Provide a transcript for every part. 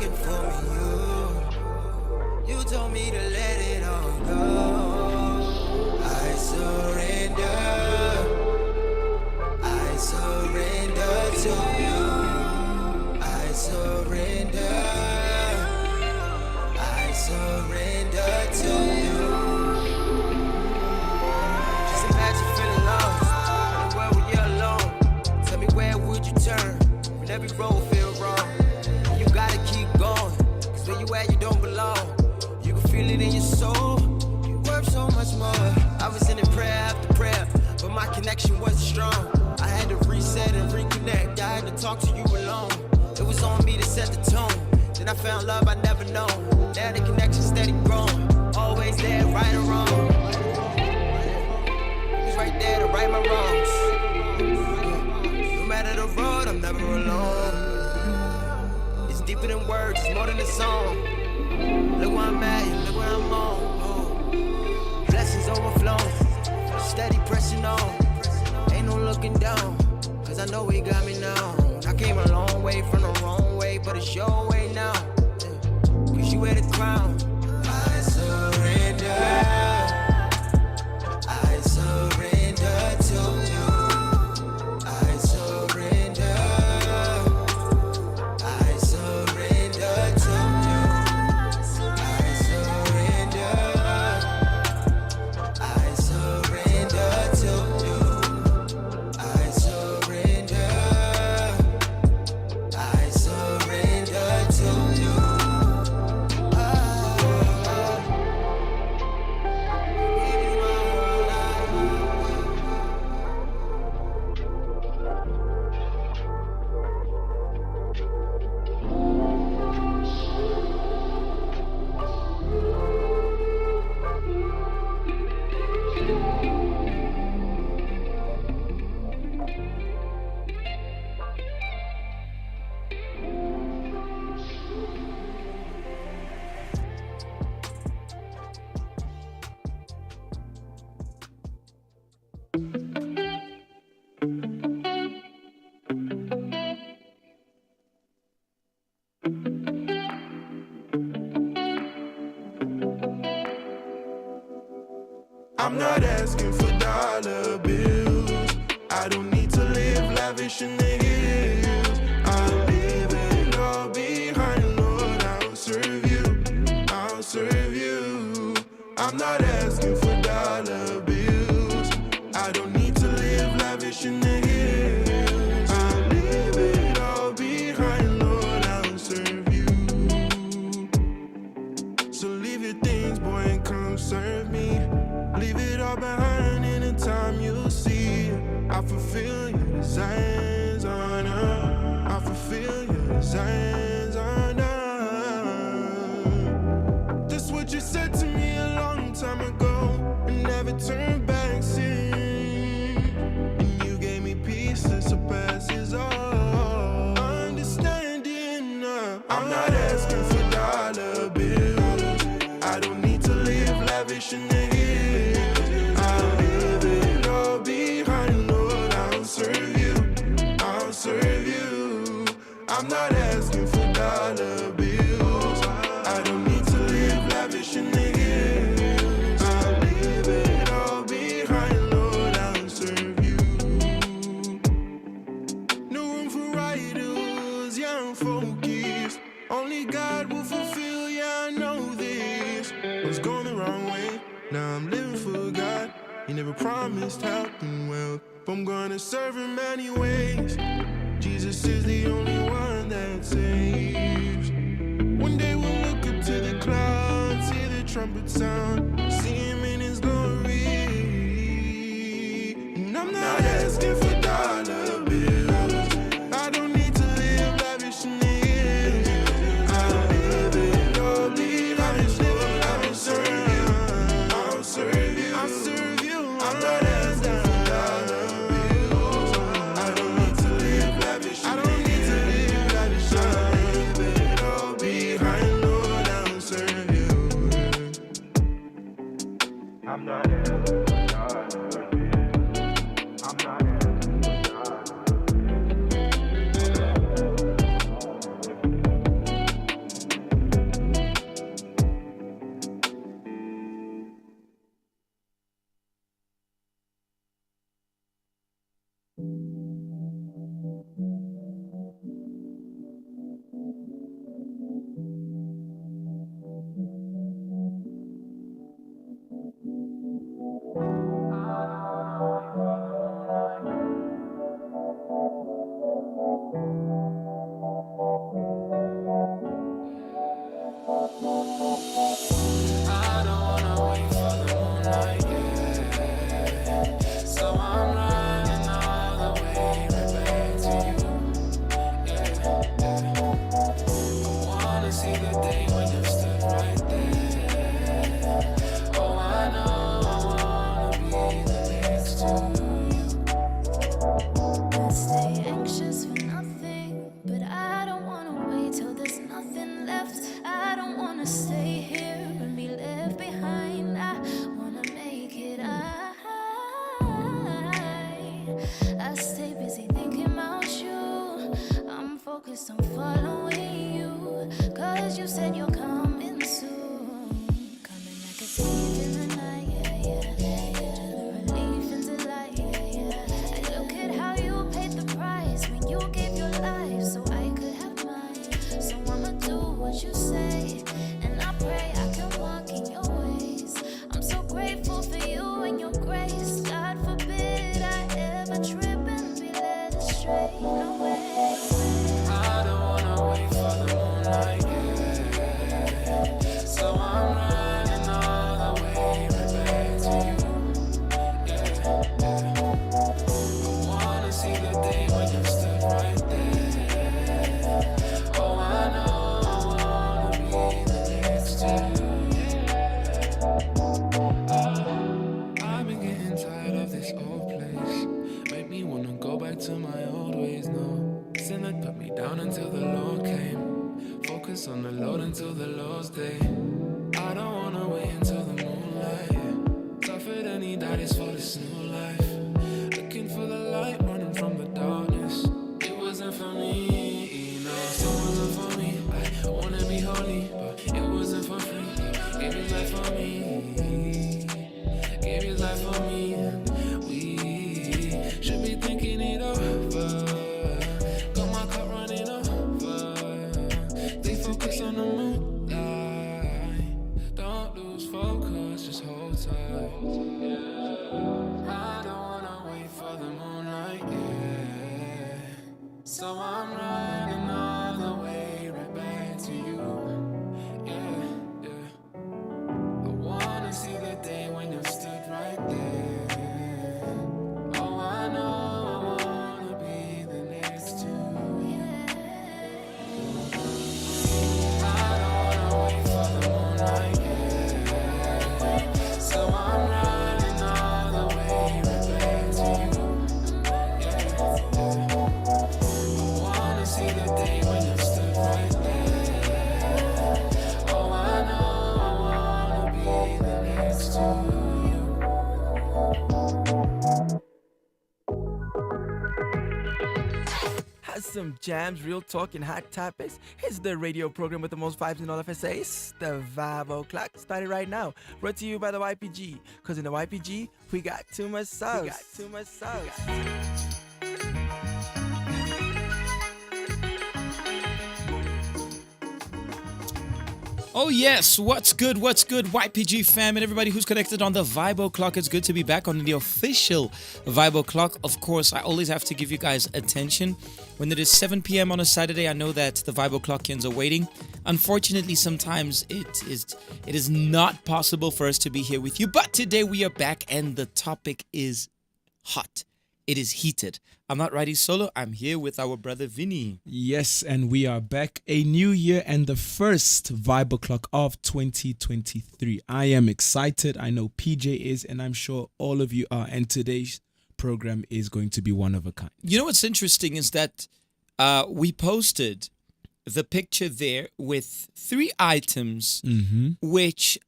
looking for me, you told me to let it all go. I surrender to you. I surrender to you. Just imagine feeling lost in a world where you're alone. Tell me, where would you turn when every road feels wrong? And you gotta keep going, cause where you at, you don't belong. You can feel it in your soul, you're worth so much more. I was in it prayer after prayer, but my connection wasn't strong. I had to reset and reconnect, I had to talk to you alone. It was on me to set the tone. Then I found love I never known. Now the connection steady growing, always there, right or wrong. He's right there to right my wrongs. No matter the road, I'm never alone. It's deeper than words, it's more than a song. Look where I'm at, look where I'm on. Blessings overflowing, steady pressing on. Ain't no looking down, cause I know he got me now. I came a long way from the wrong way, but it's your way now. Cause you wear the crown. I surrender to you. I surrender to you. I surrender to you. I surrender to you. I'm not asking for dollar bills. I don't need to live lavish in the hills. I'll leave it all behind, Lord. I'll serve you. I'll serve you. I'm not asking for dollar bills. I don't need to live lavish in the hills. I'll leave it all behind, Lord. I'll serve you. So leave your things, boy, and come serve me. Leave it all behind in the time you'll see. I fulfill your desires on earth. I fulfill your desires on earth. That's what you said to me a long time ago, and never turn back since. And you gave me peace that surpasses all understanding. I'm not asking for dollar bills. I don't need to live lavish in the I'm not asking for dollar bills. I don't need to live lavish in the hills. I'll leave it all behind, Lord. I'll serve you. No room for writers, yeah, I'm focused. Only God will fulfill, yeah, I know this. I was going the wrong way, now I'm living for God. He never promised health and wealth, but I'm gonna serve him anyways. Jesus is the only one that saves. One day we'll look up to the clouds, hear the trumpet sound, see him in his glory. And I'm not asking for dollar bills. I don't need to live lavish in the hills. I'll live it all behind, Lord. I'll serve you. I'll serve you. I'll serve you. I'm not asking for dollar bills. I don't need to live lavish. I don't need to live lavish. I'll leave it all behind, Lord. I'll serve you. I'm not asking for dollar bills. I'm not asking for dollar bills. for you and your grace. God forbid I ever trip and be led astray. No way. I don't wanna wait for the moonlight, yeah. So I'm running all the way right back to you, yeah. I wanna see the day when you stood right there. Oh, I know I wanna be the next to you. I've been getting tired of this old place. Make me wanna go back to my old ways now. Sin had put me down until the Lord came. Focus on the Lord until the Lord's day. I don't wanna wait until the moonlight. Suffered and he died is for this new life. Looking for the light, running from the darkness. It wasn't for me, no, it still wasn't for me. I wanna be holy, but it wasn't for free. Gave his life for me, gave his life for me. We should be thinking it over. Got my cup running over. They focus on the moonlight. Don't lose focus, just hold tight. I don't wanna wait for the moonlight, yeah. So I'm running all the way right back to you, yeah, yeah. I wanna see the day when you stood right there. Oh, I know I wanna be the next to you. I don't wanna wait for the moonlight, yeah. So I'm running all the way right back to you, yeah, yeah. I wanna see the day when you stood right there. Oh, I know I wanna be the next to you. Has some jams, real talk, and hot topics. It's the radio program with the most vibes in all of FSAs. The Vibe O'Clock started right now. Brought to you by the YPG. Because in the YPG, we got too much sauce. We got too much sauce. Oh yes, what's good, YPG fam and everybody who's connected on the Vibe O'Clock. It's good to be back on the official Vibe O'Clock. Of course, I always have to give you guys attention. When it is 7 p.m. on a Saturday, I know that the Vibe O'Clockians are waiting. Unfortunately, sometimes it is not possible for us to be here with you. But today we are back and the topic is hot. It is heated. I'm not riding solo. I'm here with our brother Vinny. Yes, and we are back. A new year and the first Vibe O'Clock of 2023. I am excited. I know PJ is, and I'm sure all of you are. And today's program is going to be one of a kind. You know what's interesting is that we posted the picture there with 3 items which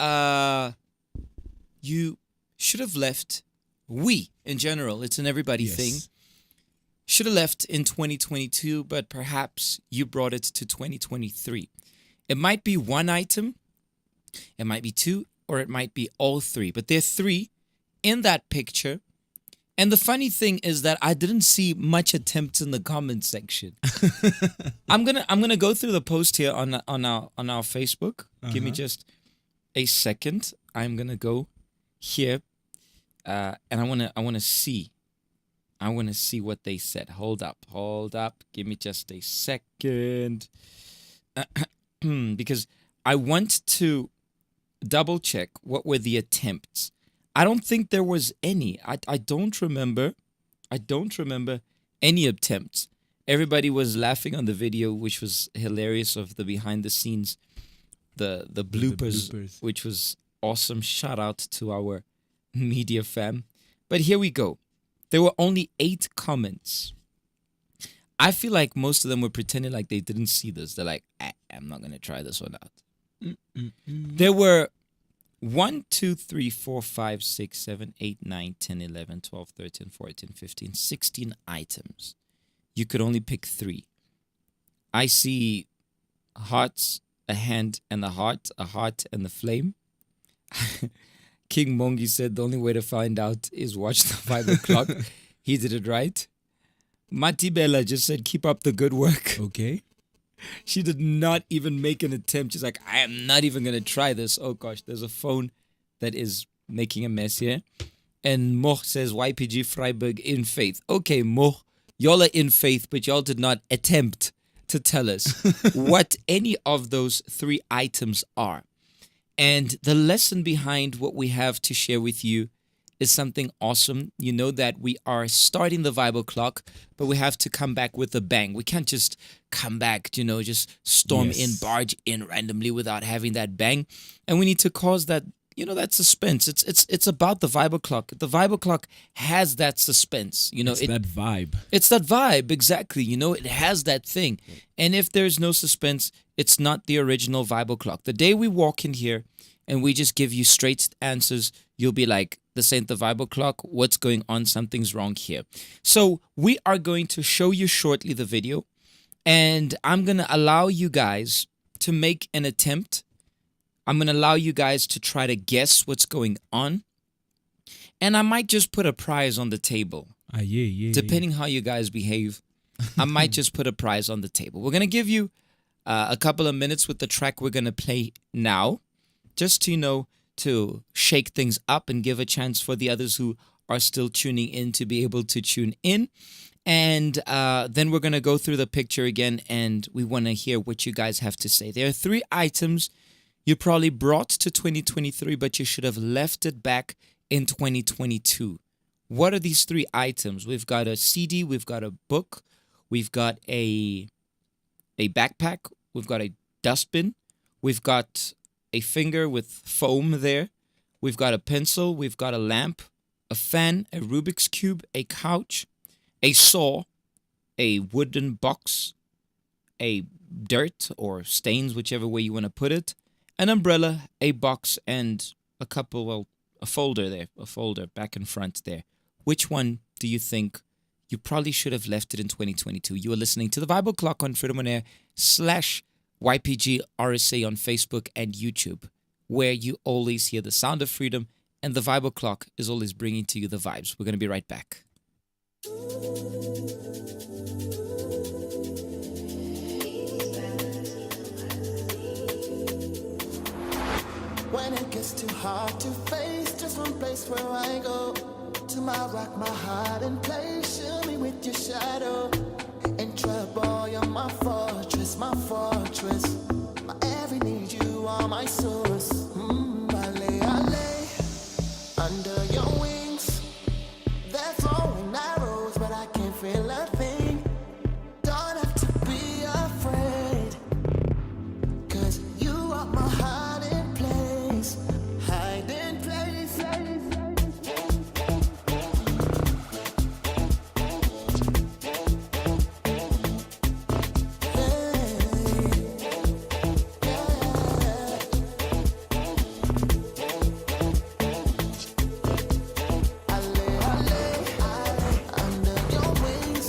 you should have left. We, in general, it's an everybody thing. Should have left in 2022, but perhaps you brought it to 2023. It might be 1 item, it might be 2, or it might be all 3. But there are 3 in that picture. And the funny thing is that I didn't see much attempts in the comment section. I'm gonna go through the post here on our Facebook. Give me just a second. I'm gonna go here. And I want to see what they said. Hold up. Give me just a second. Because I want to double check what were the attempts. I don't think there was any. I don't remember any attempts. Everybody was laughing on the video, which was hilarious, of the behind the scenes, the bloopers, which was awesome. Shout out to our media fam. But here we go. There were only 8 comments. I feel like most of them were pretending like they didn't see this. They're like, I'm not going to try this one out. There were 1, 2, 3, 4, 5, 6, 7, 8, 9, 10, 11, 12, 13, 14, 15, 16 items. You could only pick 3. I see hearts, a hand and a heart and the flame. King Mongi said the only way to find out is watch the 5 o'clock. He did it right. Mati Bella just said, keep up the good work. Okay. She did not even make an attempt. She's like, I am not even going to try this. Oh gosh, there's a phone that is making a mess here. And Moch says YPG Freiburg in faith. Okay, Moch, y'all are in faith, but y'all did not attempt to tell us what any of those three items are. And the lesson behind what we have to share with you is something awesome. You know that we are starting the Vibe O'Clock, but we have to come back with a bang. We can't just come back, just storm in, barge in randomly without having that bang. And we need to cause that, that suspense. It's about the Vibe O'Clock. The Vibe O'Clock has that suspense. It's that vibe. It's that vibe, exactly. It has that thing. And if there's no suspense, it's not the original Vibe O'Clock. The day we walk in here and we just give you straight answers, you'll be like, this ain't the Vibe O'Clock. What's going on? Something's wrong here. So we are going to show you shortly the video, and I'm going to allow you guys to make an attempt. I'm going to allow you guys to try to guess what's going on, and I might just put a prize on the table. Depending how you guys behave, I might just put a prize on the table. We're going to give you a couple of minutes with the track we're going to play now, just to, to shake things up and give a chance for the others who are still tuning in to be able to tune in. And then we're going to go through the picture again, and we want to hear what you guys have to say. There are three items you probably brought to 2023, but you should have left it back in 2022. What are these three items? We've got a CD, we've got a book, we've got a backpack, we've got a dustbin, we've got a finger with foam there, we've got a pencil, we've got a lamp, a fan, a Rubik's Cube, a couch, a saw, a wooden box, a dirt or stains, whichever way you want to put it, an umbrella, a box, and a folder there, a folder back and front there. Which one do you think you probably should have left it in 2022? You are listening to the Vibe O'Clock on Freedom On Air /YPG RSA on Facebook and YouTube, where you always hear the sound of freedom, and the Vibe O'Clock is always bringing to you the vibes. We're going to be right back. When it gets too hard to face, just one place where I go. To my rock, my heart in place. Show me with your shadow. In trouble, you're my fortress, my fortress. My every need, you are my source. I lay under your wings. They're throwing arrows, but I can't feel a thing. Don't have to be afraid, 'cause you are my hiding place. Hiding place. I lay under your wings.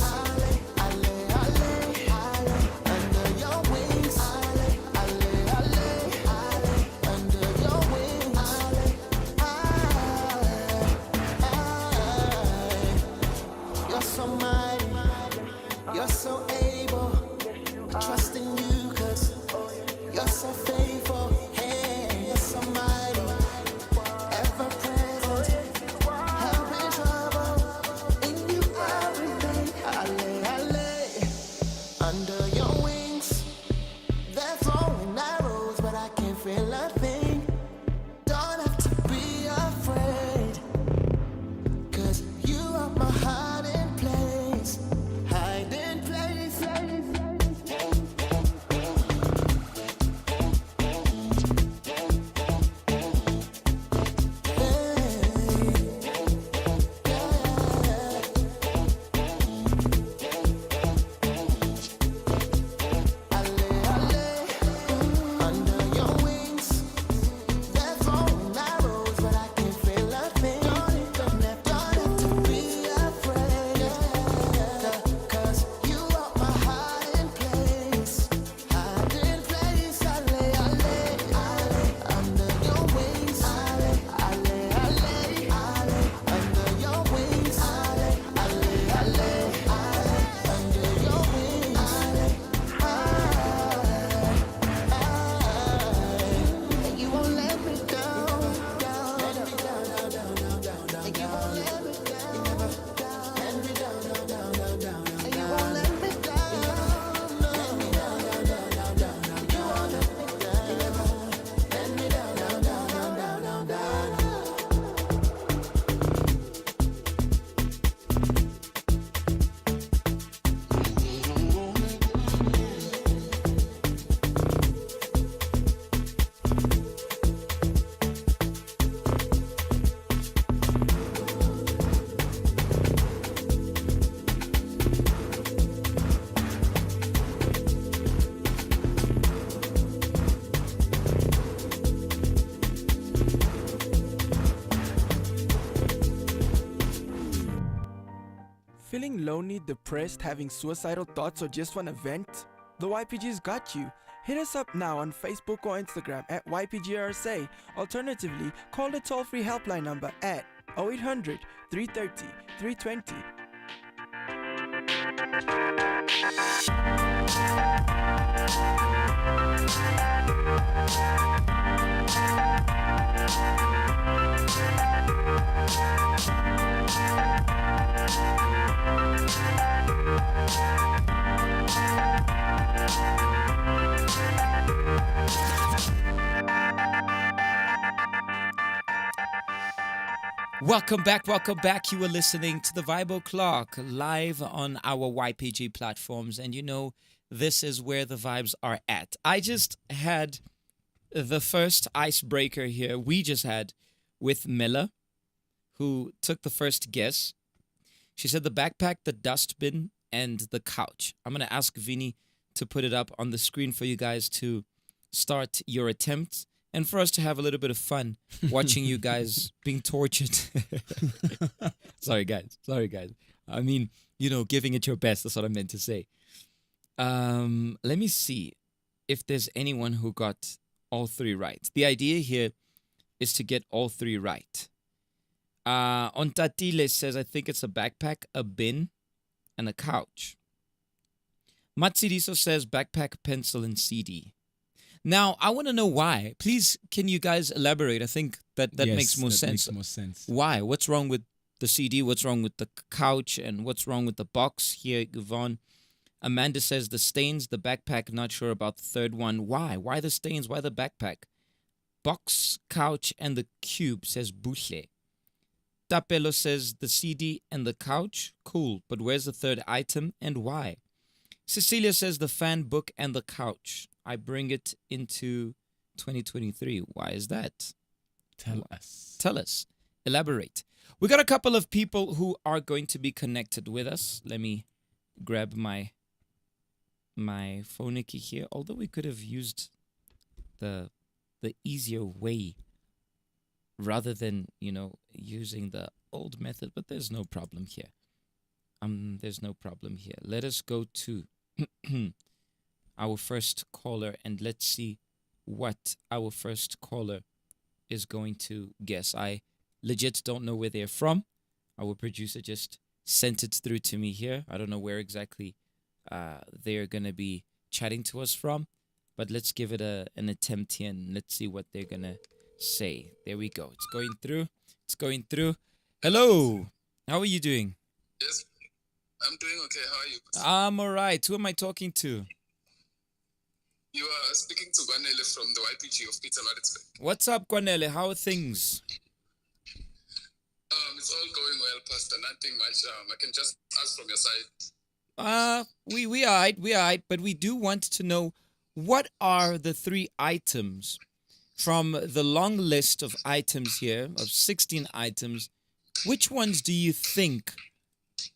Feeling lonely, depressed, having suicidal thoughts, or just want to vent? The YPG's got you. Hit us up now on Facebook or Instagram at YPGRSA. Alternatively, call the toll-free helpline number at 0800 330 320. Welcome back, welcome back. You are listening to the Vibe O'Clock live on our YPG platforms. And you know, this is where the vibes are at. I just had the first icebreaker here. We just had with Miller, who took the first guess. She said the backpack, the dustbin, and the couch. I'm going to ask Vinny to put it up on the screen for you guys to start your attempts. And for us to have a little bit of fun watching you guys being tortured. Sorry, guys. I mean, you know, giving it your best. That's what I meant to say. Let me see if there's anyone who got all three right. The idea here is to get all three right. Ontatile says, I think it's a backpack, a bin, and a couch. Matsiriso says backpack, pencil, and CD. Now, I want to know why. Please, can you guys elaborate? I think that Yes, makes more that sense. makes more sense. Why? What's wrong with the CD? What's wrong with the couch? And what's wrong with the box here, Yvonne? Amanda says the stains, the backpack, not sure about the third one. Why? Why the stains? Why the backpack? Box, couch, and the cube, says Bushle. Tapelo says the CD and the couch. Cool, but where's the third item and why? Cecilia says the fan, book, and the couch. I bring it into 2023. Why is that? Tell us. Tell us. Elaborate. We got a couple of people who are going to be connected with us. Let me grab my phonicky here. Although we could have used the easier way rather than, you know, using the old method, but there's no problem here. There's no problem here. Let us go to our first caller and let's see what our first caller is going to guess. I legit don't know where they're from. Our producer just sent it through to me here. I don't know where exactly they're going to be chatting to us from, but let's give it an attempt here and let's see what they're going to say. There we go. It's going through. It's going through. Hello. How are you doing? Yes, I'm doing okay. How are you? I'm all right. Who am I talking to? You are speaking to Gwanele from the YPG of Pietermaritzburg. What's up, Kwanele? How are things? It's all going well, Pastor. Nothing much. I can just ask from your side. We are, but we do want to know what are the three items from the long list of items here, of 16 items. Which ones do you think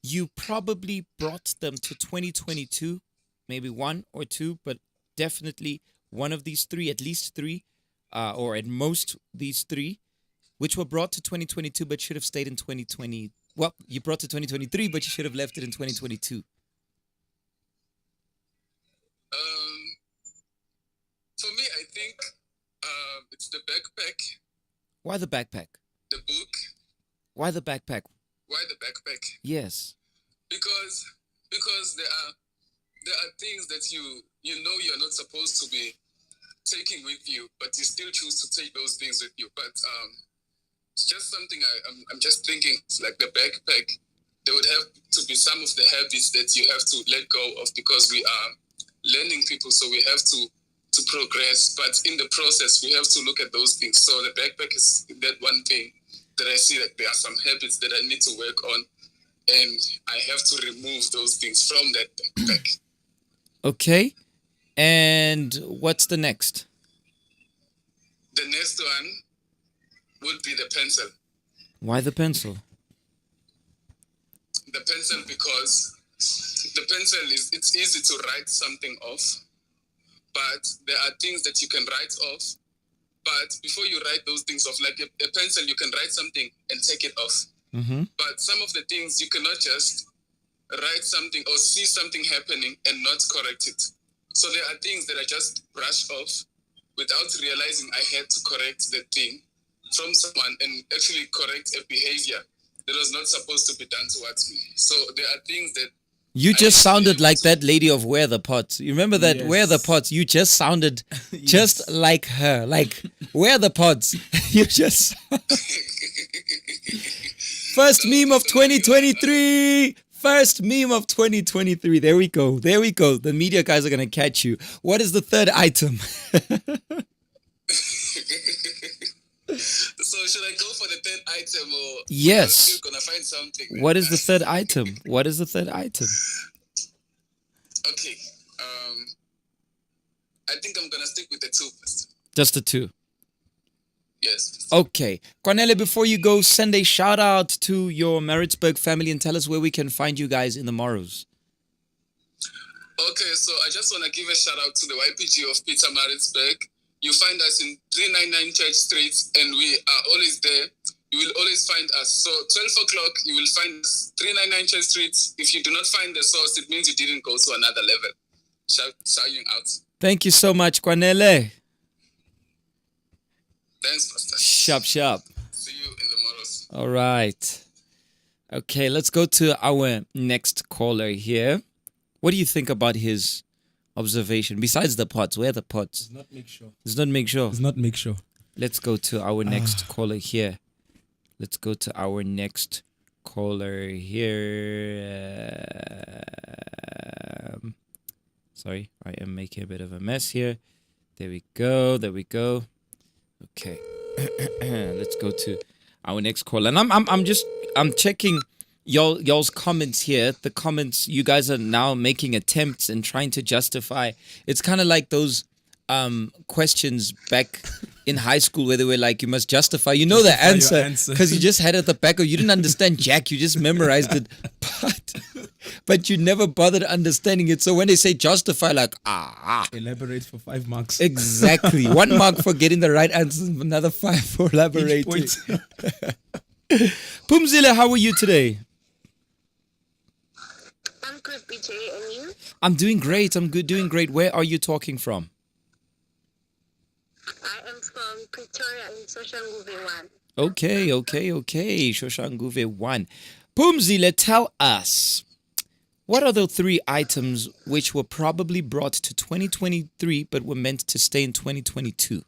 you probably brought them to 2022? Maybe one or two, but definitely one of these three, at least three, or at most these three, which were brought to 2022 but should have stayed in 2020. Well, you brought to 2023, but you should have left it in 2022. For me, I think it's the backpack, Why the backpack? the book. Why the backpack? Why the backpack? Yes. Because there are things that you know you're not supposed to be taking with you, but you still choose to take those things with you. But it's just something I'm just thinking. It's like the backpack. There would have to be some of the habits that you have to let go of because we are learning people, so we have to progress. But in the process, we have to look at those things. So the backpack is that one thing that I see that there are some habits that I need to work on, and I have to remove those things from that backpack. Okay. And what's the next? The next one would be the pencil. Why the pencil? The pencil because the pencil it's easy to write something off, but there are things that you can write off. But before you write those things off, like a pencil, you can write something and take it off. Mm-hmm. But some of the things you cannot just write something or see something happening and not correct it. So there are things that I just brush off without realizing I had to correct the thing from someone and actually correct a behavior that was not supposed to be done towards me. So there are things that You just sounded like that lady of Wear the Pots. You remember that Wear the Pots? You just sounded just like her. Like, Wear the Pots. You just... First meme of 2023. First meme of 2023. There we go. There we go. The media guys are going to catch you. What is the third item? So should I go for the third item or Yes. I'm still gonna find something? What is the third item? What is the third item? Okay. I think I'm gonna stick with the two first. Just the two. Yes. Okay. Cornelia, before you go, send a shout out to your Maritzburg family and tell us where we can find you guys in the morrows. Okay, so I just want to give a shout out to the YPG of Peter Maritzburg. You find us in 399 Church Street, and we are always there. You will always find us. So 12 o'clock, you will find us 399 Church Street. If you do not find the source, it means you didn't go to another level. Shouting out. Thank you so much, Cornelia. Thanks, Pastor. Sharp, sharp. See you in the morrows. All right. Okay, let's go to our next caller here. What do you think about his observation? Besides the pots, where are the pots? Does not make sure. Does not make sure. Does not make sure. Let's go to our next caller here. Let's go to our next caller here. Sorry, I am making a bit of a mess here. There we go. There we go. Okay. Let's go to our next caller. And I'm checking y'all's comments here. The comments, you guys are now making attempts and trying to justify. It's kind of like those questions back in high school where they were like, you must justify. You know the answer because you just had it at the back of you didn't understand jack. You just memorized it, but you never bothered understanding it. So when they say justify, like Elaborate for 5 marks. exactly 1 mark for getting the right answer, another 5 for elaborating. Pumzile, how are you today? I'm good, BJ, and you? I'm doing great. I'm good, doing great. Where are you talking from? I am from Pretoria in Soshanguve 1. Okay. Shoshanguve 1. Pumzile, tell us, what are the 3 items which were probably brought to 2023 but were meant to stay in 2022?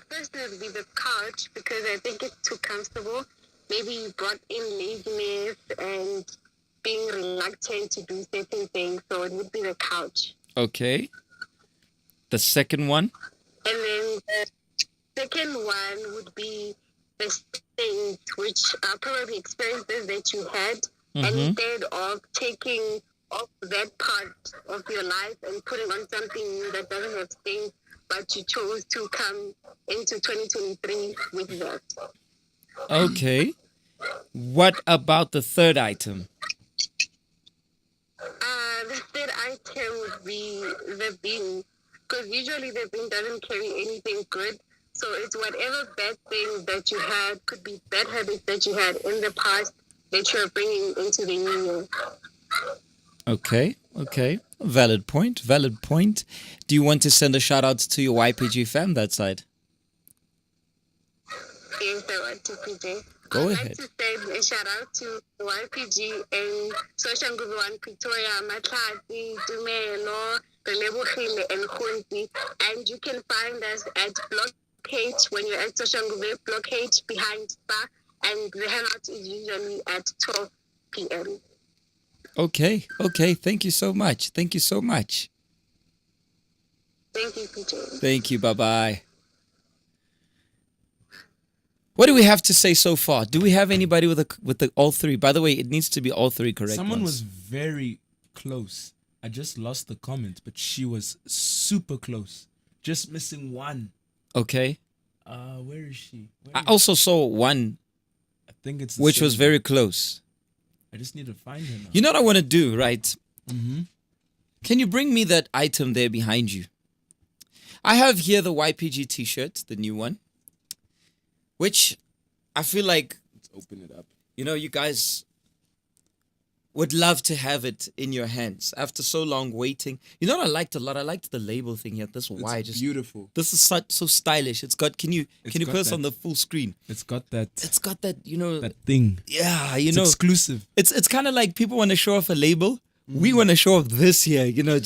First, it would be the couch because I think it's too comfortable. Maybe you brought in laziness and being reluctant to do certain things, so it would be the couch. Okay. The second one? And then the second one would be the things which are probably experiences that you had, and instead of taking off that part of your life and putting on something new that doesn't have stains, but you chose to come into 2023 with that. Okay. What about the third item? The third item would be the bin, because usually the bin doesn't carry anything good. So it's whatever bad things that you had, could be bad habits that you had in the past that you're bringing into the new year. Okay. Valid point. Do you want to send a shout out to your YPG fam that side? Yes, I want to, PJ. Go I'd ahead. like to send a shout out to YPG and Soshanguve 1 Pretoria, Matlati, Dumelo, Relebogile, and Khunti. And you can find us at Block H when you're at Soshanguve, Block H behind Spa, and the hangout is usually at 12 p.m. Okay. Thank you so much. Thank you, PJ. Thank you. Bye-bye. What do we have to say so far? Do we have anybody with the all 3? By the way, it needs to be all 3 correct Someone ones. was very close. I just lost the comment, but she was super close. Just missing one. Okay. Where is she? I also saw one I think it's the which was same. very close. I just need to find her now. You know what I want to do, right? Mm-hmm. Can you bring me that item there behind you? I have here the YPG t-shirt, the new one, which I feel like, Let's open it up. you know, you guys would love to have it in your hands after so long waiting. You know what I liked a lot? I liked the label thing here. This Y It's just beautiful. This is so stylish. It's got. Can you It's put got this that- on the full screen? It's got that It's got that. You know. that thing. Yeah. You It's know. exclusive. It's kind of like people want to show off a label. We want to show off this here. You know,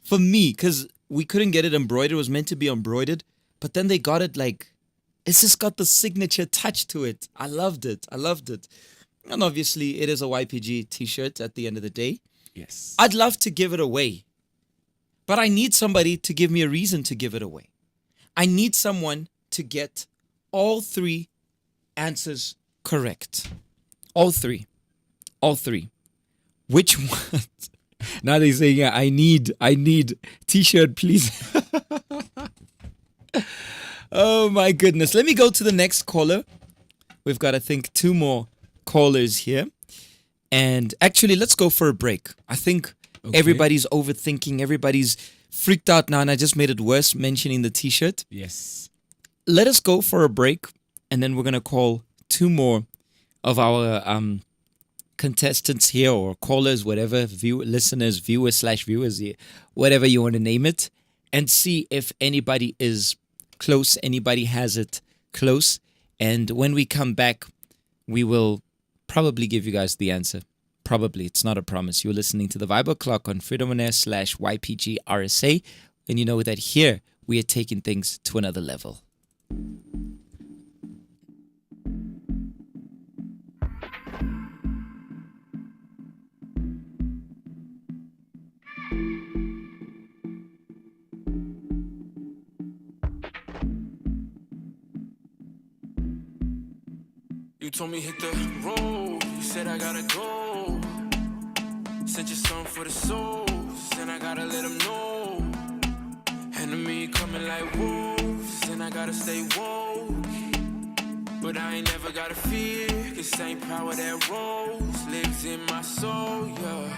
for me, because we couldn't get it embroidered. It was meant to be embroidered, but then they got it like. It's just got the signature touch to it. I loved it. And obviously, it is a YPG t-shirt at the end of the day. Yes. I'd love to give it away, but I need somebody to give me a reason to give it away. I need someone to get all 3 answers correct. All three. Which one? Now they're saying, yeah, I need t-shirt, please. Oh my goodness. Let me go to the next caller. We've got, I think, 2 more callers here. And actually, let's go for a break. I think everybody's overthinking. Everybody's freaked out now. And I just made it worse mentioning the t-shirt. Yes. Let us go for a break. And then we're going to call 2 more of our contestants here, or callers, whatever, listeners, viewers, whatever you want to name it. And see if anybody is close, anybody has it close. And when we come back, we will probably give you guys the answer. Probably. It's not a promise. You're listening to the Vibe O'Clock on Freedom On Air /YPG RSA. And you know that here we are taking things to another level. You told me hit the road, you said I gotta go. Sent you something for the souls, and I gotta let them know. Enemy coming like wolves, and I gotta stay woke. But I ain't never gotta fear, cause same power that rose lives in my soul, yeah.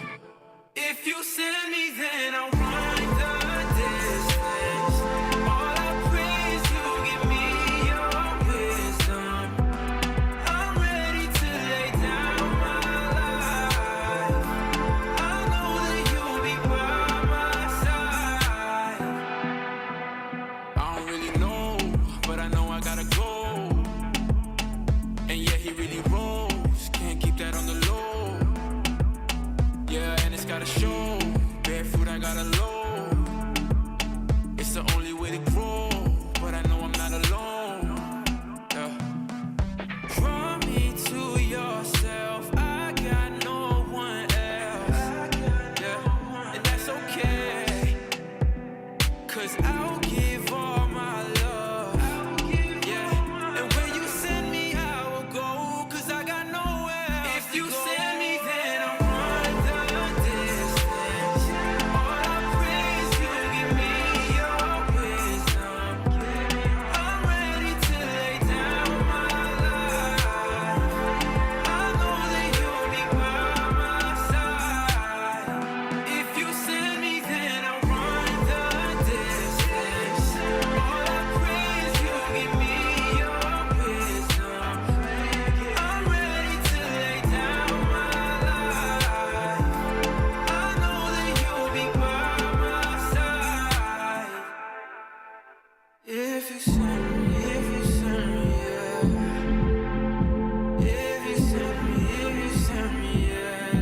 If you send me, then I'll run the distance. All I pray is you give me your wisdom. I'm ready to lay down my life. I know that you'll be by my side. I don't really know, but I know I gotta go. And yeah, he really rolls. Can't keep that on the low. Yeah, and it's gotta show. Barefoot, I gotta low. It's the only way to grow, but I know I'm not alone. Yeah. Draw me to yourself. I got no one else. Yeah, and that's okay. Cause I'll give all my love. Yeah, and where you send me, I will go. Cause I got nowhere else. If you send me, then I'll run the distance. All I pray is you give me your wisdom. I'm ready to lay down my life. I know that you'll be by my side. If you send me, then I'll run the distance. All I pray is you give me your wisdom. I'm ready to lay down my life. I know that you'll be by my side. If you send me, yeah. If you send me, yeah.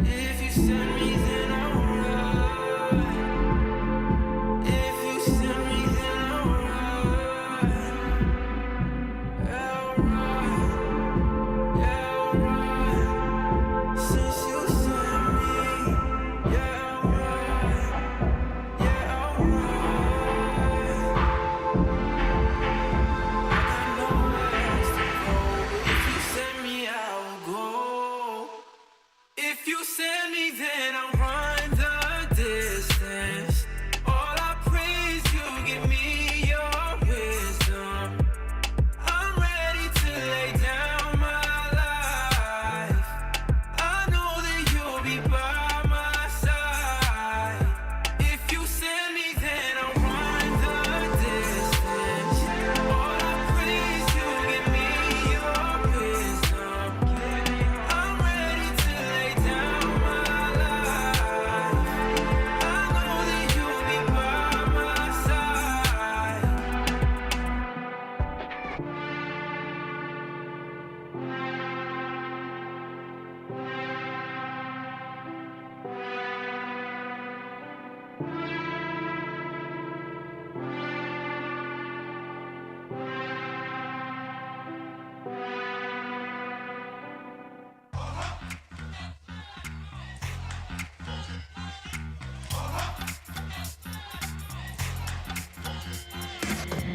If you send me, then I'll run. If you send me, then I'll run. I'll run. Yeah, I'll run. Since you sent me, yeah, I'll run. Yeah, I'll run. I got nowhere else to go. If you send me, I will go. If you send me, then I'll run the distance. All I pray is you give me your wisdom. I'm ready to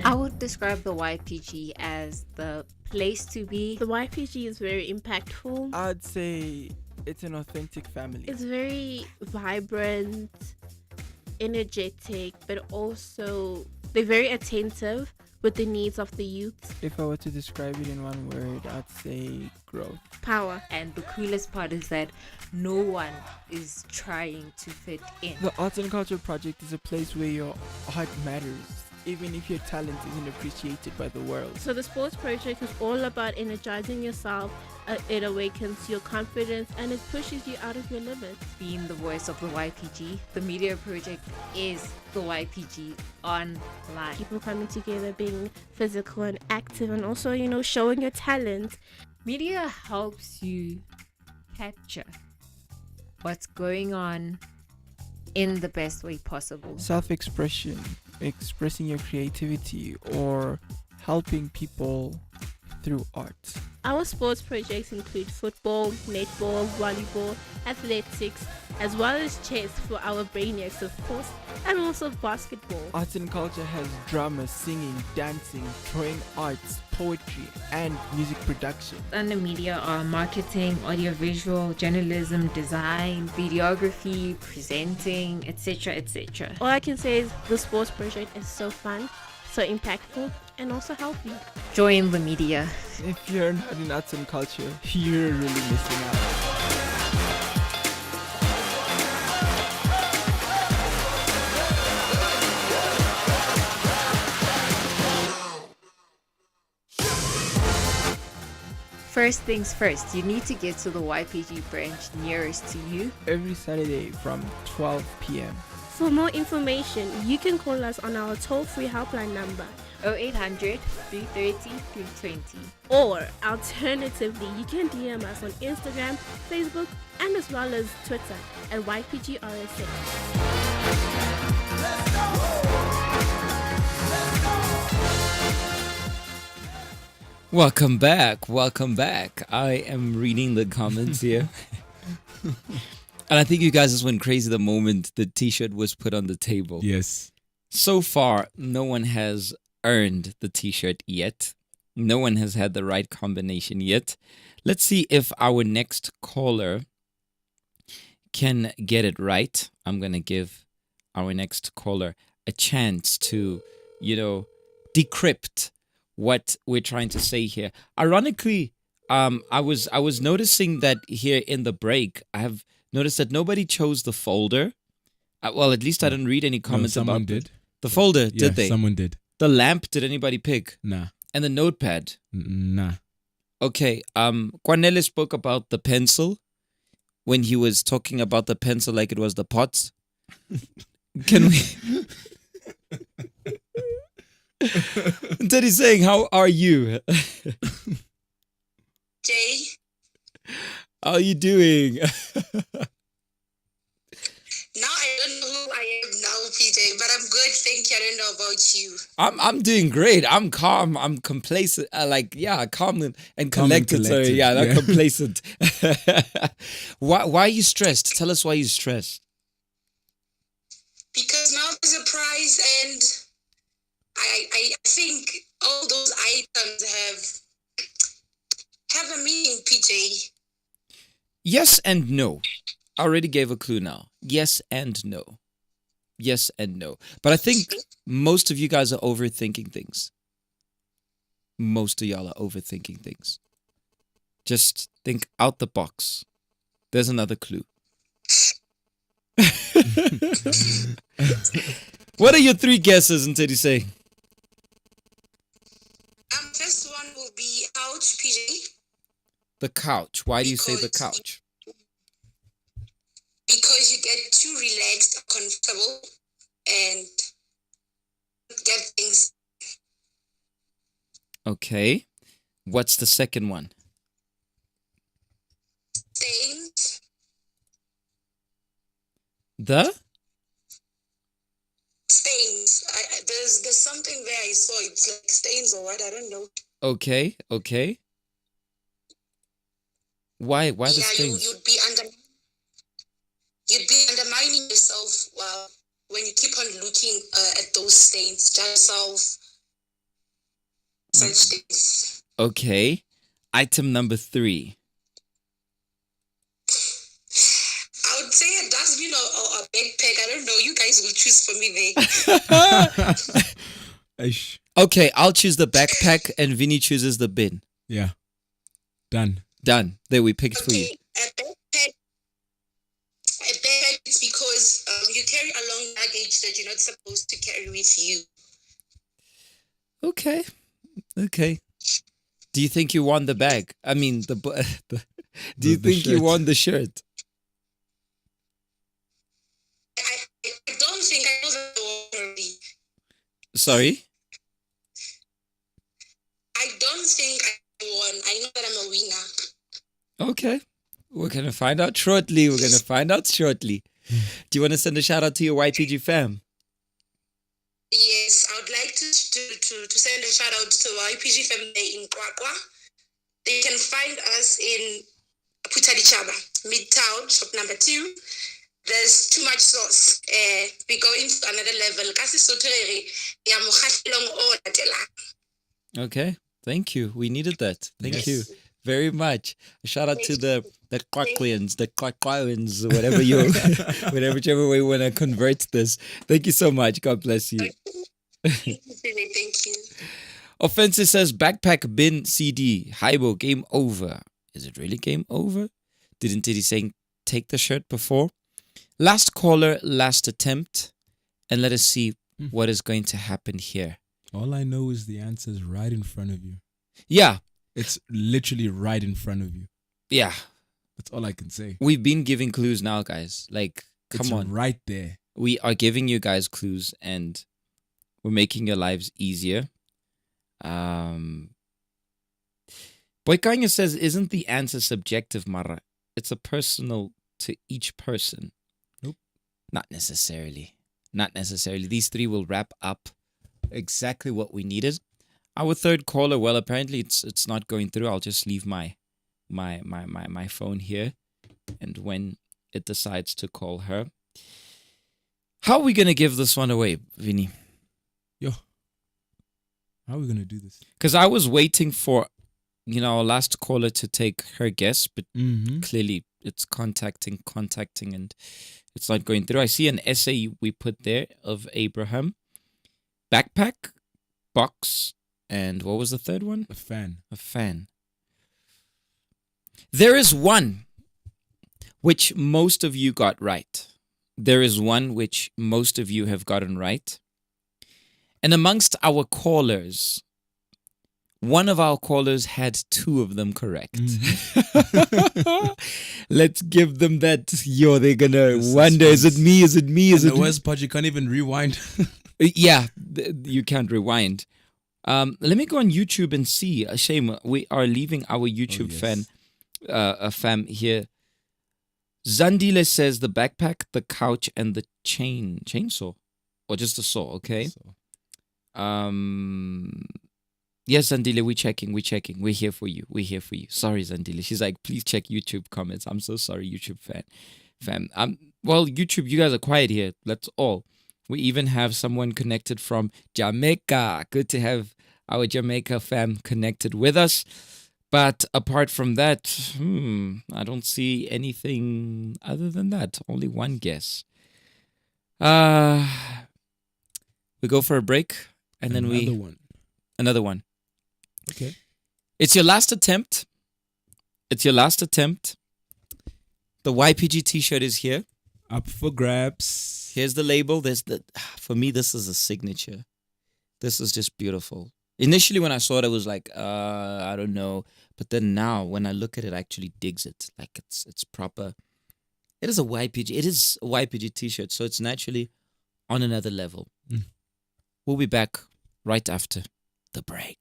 I would describe the YPG as the place to be. The YPG is very impactful. I'd say it's an authentic family. It's very vibrant, energetic, but also they're very attentive with the needs of the youth. If I were to describe it in one word, I'd say growth. Power. And the coolest part is that no one is trying to fit in. The Arts and Culture Project is a place where your art matters, even if your talent isn't appreciated by the world. So the sports project is all about energizing yourself. It awakens your confidence and it pushes you out of your limits. Being the voice of the YPG, the media project is the YPG online. People coming together, being physical and active, and also, you know, showing your talent. Media helps you capture what's going on in the best way possible. Self-expression, expressing your creativity, or helping people through art. Our sports projects include football, netball, volleyball, athletics, as well as chess for our brainiacs, of course, and also basketball. Arts and culture has drama, singing, dancing, drawing arts, poetry, and music production. Under media are marketing, audiovisual, journalism, design, videography, presenting, etc., etc. All I can say is the sports project is so fun, so impactful, and also healthy. Join the media. If you're not in arts and culture, you're really missing out. First things first, you need to get to the YPG branch nearest to you. Every Saturday from 12 p.m. For more information, you can call us on our toll-free helpline number 0800 330 320. Or alternatively, you can DM us on Instagram, Facebook, and as well as Twitter at YPGRSA. Welcome back. Welcome back. I am reading the comments here. And I think you guys just went crazy the moment the t-shirt was put on the table. Yes. So far, no one has earned the t-shirt yet. No one has had the right combination yet. Let's see if our next caller can get it right. I'm going to give our next caller a chance to, decrypt what we're trying to say here. Ironically, I was noticing that here in the break, I have noticed that nobody chose the folder. Well, at least I didn't read any comments about someone did. The folder, Yeah, did they? Someone did. The lamp, did anybody pick? Nah. And the notepad? Nah. Okay, Kwanele spoke about the pencil when he was talking about the pencil like it was the pots. Can we... Teddy's saying, how are you? Jay, How are you doing? now I don't know who I am now, PJ, but I'm good. Thank you. I don't know about you. I'm doing great. I'm calm. I'm complacent. Calm and collected. Sorry, collected, not yeah. complacent. Why are you stressed? Tell us why you're stressed. Because now there's a prize, and I think all those items have a meaning, PJ. Yes and no. I already gave a clue now. Yes and no. Yes and no. But I think most of you guys are overthinking things. Most of y'all are overthinking things. Just think out the box. There's another clue. What are your three guesses, Ntedi say? First one will be couch, PJ. The couch. Why do you say the couch? Because you get too relaxed, comfortable, and get things. Okay. What's the second one? Stains. The? Stains. There's something there I saw. It's like stains or what? I don't know. Okay. Why the Yeah, stains? you'd be undermining yourself when you keep on looking at those stains. Just such things. Okay. Item number 3. I would say a dustbin or a backpack. I don't know. You guys will choose for me there. Ish. Okay, I'll choose the backpack and Vinny chooses the bin. Yeah. Done. Done. There, we picked for you. A backpack is because you carry along luggage that you're not supposed to carry with you. Okay. Do you think you won the bag? I mean, do you think you shirt. won the shirt? I don't think I know that I won already. Sorry? I don't think I won. I know that I'm a winner. Okay. We're going to find out shortly. Do you want to send a shout out to your YPG fam? Yes, I would like to send a shout out to our YPG family in Kwakwa. They can find us in Putadichaba, Midtown, shop number 2. There's too much sauce. We go into another level. Okay. Thank you. We needed that. Thank you very much. A shout out to the Kwaklians, whichever way you want to convert this. Thank you so much. God bless you. Thank you. Offensive says backpack bin CD. Haibo, game over. Is it really game over? Didn't he saying take the shirt before? Last caller, last attempt. And let us see what is going to happen here. All I know is the answer is right in front of you. Yeah. It's literally right in front of you. Yeah. That's all I can say. We've been giving clues now, guys. Like, come It's on. right there. We are giving you guys clues and we're making your lives easier. Boykanya says, isn't the answer subjective, Mara? It's a personal to each person. Nope. Not necessarily. These 3 will wrap up exactly what we needed. Our third caller, well, apparently it's not going through. I'll just leave my phone here. And when it decides to call her. How are we going to give this one away, Vinny? How are we going to do this? Because I was waiting for, our last caller to take her guess, but clearly it's contacting, and it's not going through. I see an essay we put there of Abraham. Backpack, box, and what was the third one? A fan. There is one which most of you got right. There is one which most of you have gotten right. And amongst our callers, one of our callers had 2 of them correct. Let's give them that. They're going to wonder, is it me? The worst part, you can't even rewind. Yeah, you can't rewind. Let me go on YouTube and see. A shame, we are leaving our YouTube fam here. Zandile says the backpack, the couch, and the chainsaw. Or just a saw, okay? Yes, Zandile, we're checking. We're here for you. Sorry, Zandile. She's like, please check YouTube comments. I'm so sorry, YouTube fam. Well, YouTube, you guys are quiet here. That's all. We even have someone connected from Jamaica. Good to have our Jamaica fam connected with us. But apart from that, I don't see anything other than that. Only one guess. We go for a break and then another one. Okay. It's your last attempt. The YPG t-shirt is here. Up for grabs. Here's the label. For me, this is a signature. This is just beautiful. Initially, when I saw it, I was like, I don't know. But then now, when I look at it, I actually digs it. Like, it's proper. It is a YPG. It is a YPG t-shirt. So it's naturally on another level. We'll be back right after the break.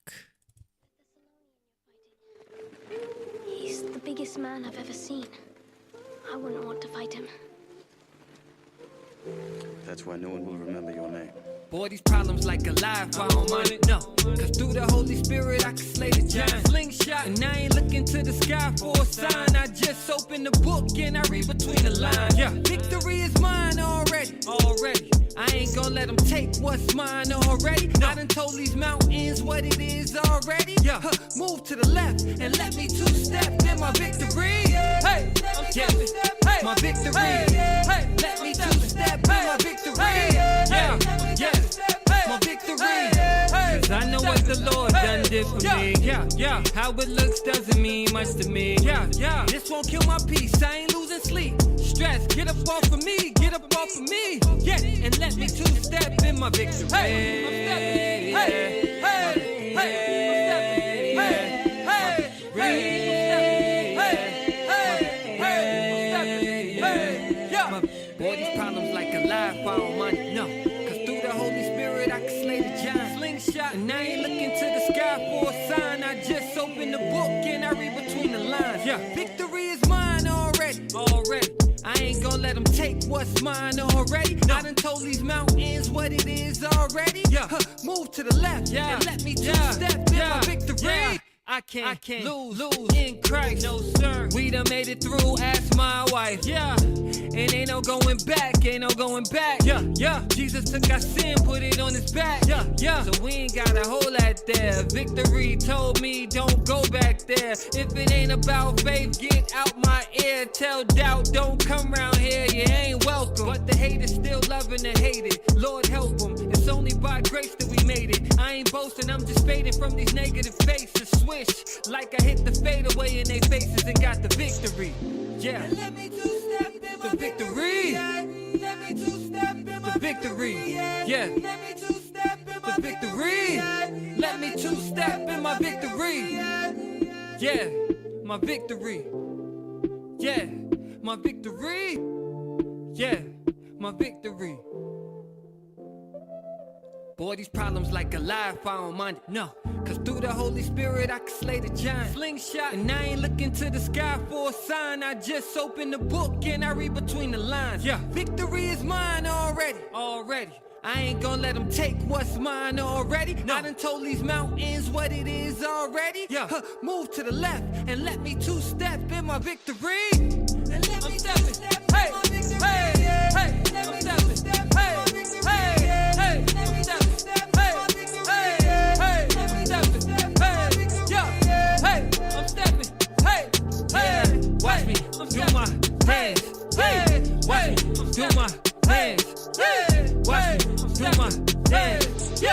He's the biggest man I've ever seen. I wouldn't want to fight him. That's why no one will remember your name. Boy, these problems like a live, I don't mind it, no. Cause through the Holy Spirit, I can slay the giant. Slingshot, and I ain't looking to the sky for a sign. I just open the book and I read between the lines. Yeah, victory is mine already. I ain't gonna let them take what's mine already. I done told these mountains what it is already. Move to the left and let me two-step in my victory. Hey, I'm stepping. Hey, my victory. Hey, let me two-step in my victory. Yeah, my victory. Cause I know what the Lord done did for me. Yeah, how it looks doesn't mean much to me. Yeah, this won't kill my peace. I ain't losing sleep. Stress, get up off of me, get up off of me. Yeah, and let me two-step in my victory. Hey, I'm stepping. Hey, I'm stepping. Boy, these problems like a life, I don't mind. No, cause through the Holy Spirit I can slay the giant. Slingshot, and I ain't looking to the sky for a sign. I just open the book and I read between the lines. Yeah, victory is mine already. I ain't gonna let them take what's mine already. I done told these mountains what it is already. Move to the left and let me two-step in my victory. I can't lose in Christ. No, sir. We done made it through, ask my wife. Yeah. And ain't no going back, Yeah. Jesus took our sin, put it on his back. Yeah. So we ain't gotta hold that there. Victory told me don't go back there. If it ain't about faith, get out my ear. Tell doubt, don't come round here, you ain't welcome. But the haters still loving the hated. Lord help them. It's only by grace that we made it. I ain't boasting, I'm just fading from these negative faces. Swish like I hit the fadeaway in their faces and got the victory. Yeah. And let me two-step in my victory. Let me two-step in my victory. Yeah. Let me two-step in my victory. Let me two-step in my victory. Yeah. My victory. Yeah. My victory. Yeah. My victory. Boy, these problems like a life, I don't mind it, no. Cause through the Holy Spirit I can slay the giant. Slingshot, and I ain't looking to the sky for a sign. I just open the book and I read between the lines. Yeah, victory is mine already. I ain't gonna let them take what's mine already. No. I done told these mountains what it is already. Move to the left and let me two-step in my victory. And let me stepping. Hey, I'm stepping. Watch me do my dance. Watch me do my dance. Watch me do my dance.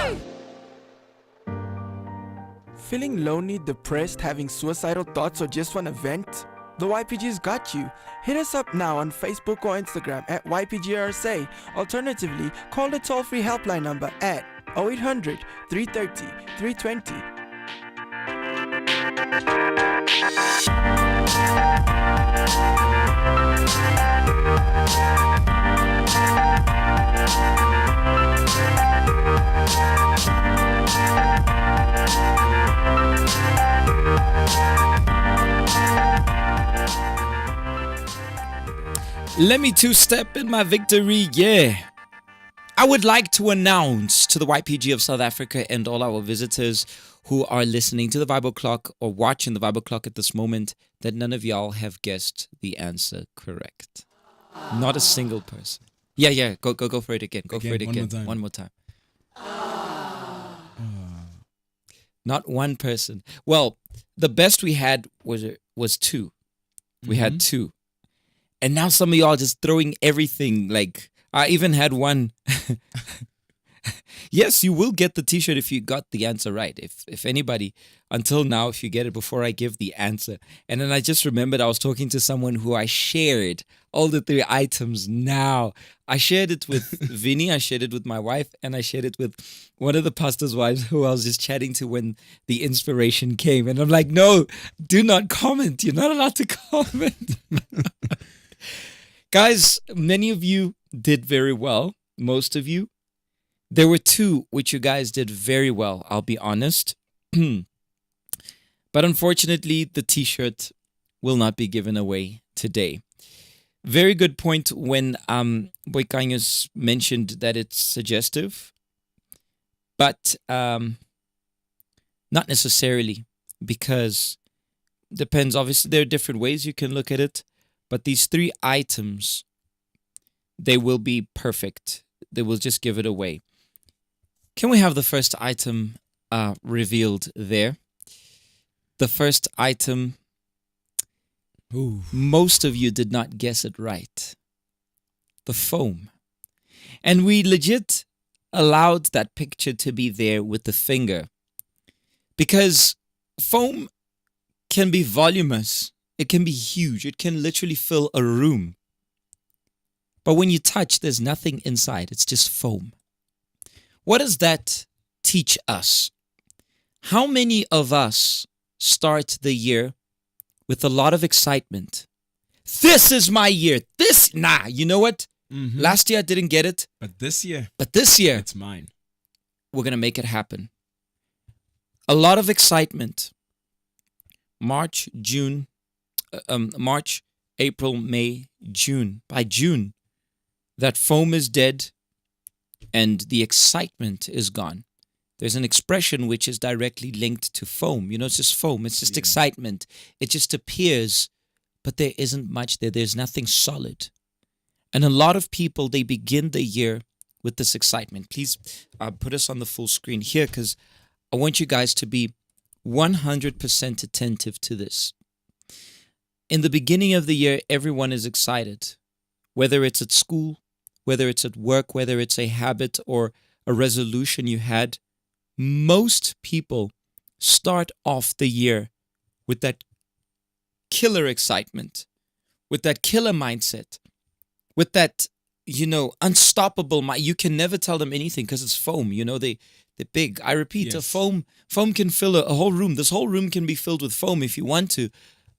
Feeling lonely, depressed, having suicidal thoughts, or just want to vent? The YPG's got you. Hit us up now on Facebook or Instagram at YPGRSA. Alternatively, call the toll-free helpline number at 0800 330 320. Let me two-step in my victory, yeah. I would like to announce to the YPG of South Africa and all our visitors who are listening to the Vibe O'Clock or watching the Vibe O'Clock at this moment that none of y'all have guessed the answer correct. Not a single person. Yeah, go for it again. Go for it again. One more time. Not one person. Well, the best we had was two. We had two. And now some of y'all just throwing everything. Like, I even had one. Yes, you will get the t-shirt if you got the answer right. If anybody, until now, if you get it before I give the answer. And then I just remembered I was talking to someone who I shared all the three items now. I shared it with Vinny, I shared it with my wife, and I shared it with one of the pastor's wives who I was just chatting to when the inspiration came. And I'm like, no, do not comment. You're not allowed to comment. Guys, many of you did very well. Most of you. There were two which you guys did very well, I'll be honest. But unfortunately, the t-shirt will not be given away today. Very good point when Boikanyos mentioned that it's suggestive. But not necessarily, because Depends. Obviously, there are different ways you can look at it, but these 3 items, they will be perfect. They will just give it away. Can we have the first item revealed there? The first item, Ooh. most of you did not guess it right. The foam. And we legit allowed that picture to be there with the finger. Because foam can be voluminous. It can be huge. It can literally fill a room. But when you touch, there's nothing inside. It's just foam. What does that teach us? How many of us start the year with a lot of excitement? This is my year. You know what? Mhm. Last year I didn't get it. But this year, It's mine. We're going to make it happen. A lot of excitement. March, April, May, June. By June, that foam is dead and the excitement is gone. There's an expression which is directly linked to foam. It's just foam. It's just excitement. It just appears, but there isn't much there. There's nothing solid. And a lot of people, they begin the year with this excitement. Please put us on the full screen here because I want you guys to be 100% attentive to this. In the beginning of the year, everyone is excited, whether it's at school, whether it's at work, whether it's a habit or a resolution you had. Most people start off the year with that killer excitement, with that killer mindset, with that, unstoppable mind. You can never tell them anything because it's foam. They're big. I repeat, a foam can fill a whole room. This whole room can be filled with foam if you want to,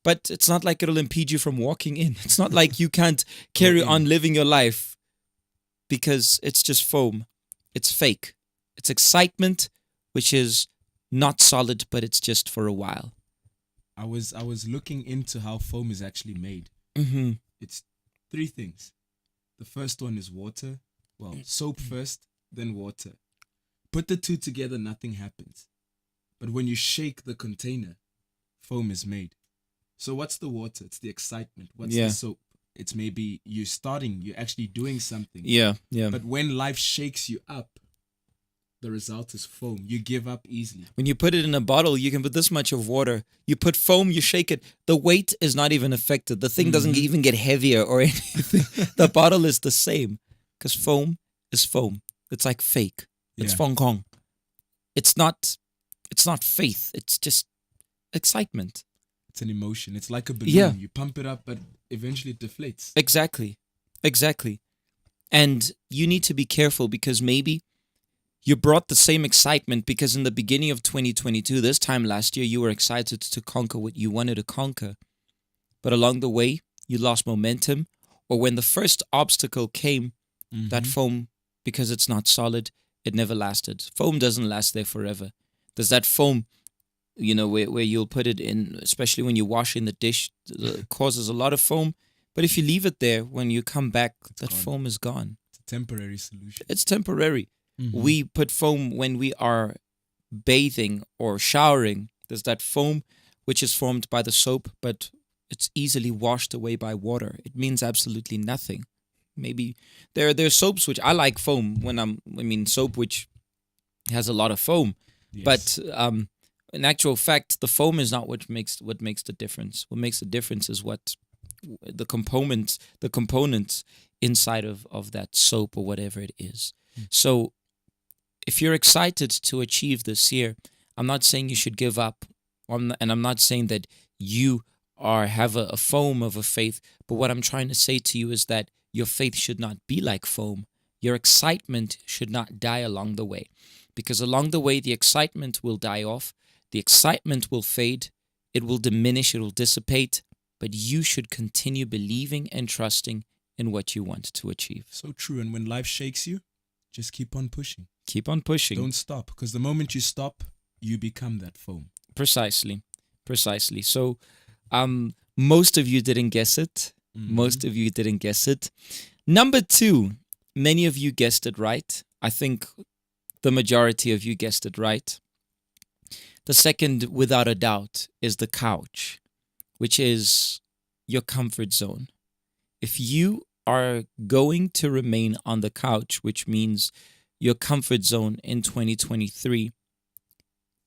but it's not like it'll impede you from walking in. It's not like you can't carry on living your life because it's just foam. It's fake. It's excitement, which is not solid, but it's just for a while. I was looking into how foam is actually made. Mm-hmm. It's 3 things. The first one is water. Well, soap first, then water. Put the 2 together, nothing happens. But when you shake the container, foam is made. So what's the water? It's the excitement. What's the soap? It's maybe you're actually doing something. Yeah. But when life shakes you up, the result is foam. You give up easily. When you put it in a bottle, you can put this much of water. You put foam, you shake it. The weight is not even affected. The thing doesn't even get heavier or anything. The bottle is the same because foam is foam. It's like fake. It's Fong Kong. It's not faith. It's just excitement. It's an emotion. It's like a balloon. Yeah. You pump it up, but eventually it deflates. Exactly. And you need to be careful because maybe you brought the same excitement because in the beginning of 2022, this time last year, you were excited to conquer what you wanted to conquer. But along the way, you lost momentum. Or when the first obstacle came, that foam, because it's not solid, it never lasted. Foam doesn't last there forever. There's that foam, where you'll put it in, especially when you're washing the dish, it causes a lot of foam. But if you leave it there, when you come back, that foam is gone. It's a temporary solution. It's temporary. We put foam when we are bathing or showering. There's that foam which is formed by the soap, but it's easily washed away by water. It means absolutely nothing. Maybe there are soaps which I like foam soap which has a lot of foam. Yes. But in actual fact, the foam is not what makes the difference. What makes the difference is what the components inside of that soap or whatever it is. So if you're excited to achieve this year, I'm not saying you should give up, and I'm not saying that you have a foam of a faith, but what I'm trying to say to you is that your faith should not be like foam. Your excitement should not die along the way, because along the way, the excitement will die off, the excitement will fade, it will diminish, it will dissipate, but you should continue believing and trusting in what you want to achieve. So true. And when life shakes you, just keep on pushing. Keep on pushing. Don't stop, because the moment you stop, you become that foam. Precisely. So, most of you didn't guess it. Most of you didn't guess it. Number 2, many of you guessed it right. I think the majority of you guessed it right. The second, without a doubt, is the couch. which is your comfort zone. If you are going to remain on the couch, which means your comfort zone in 2023,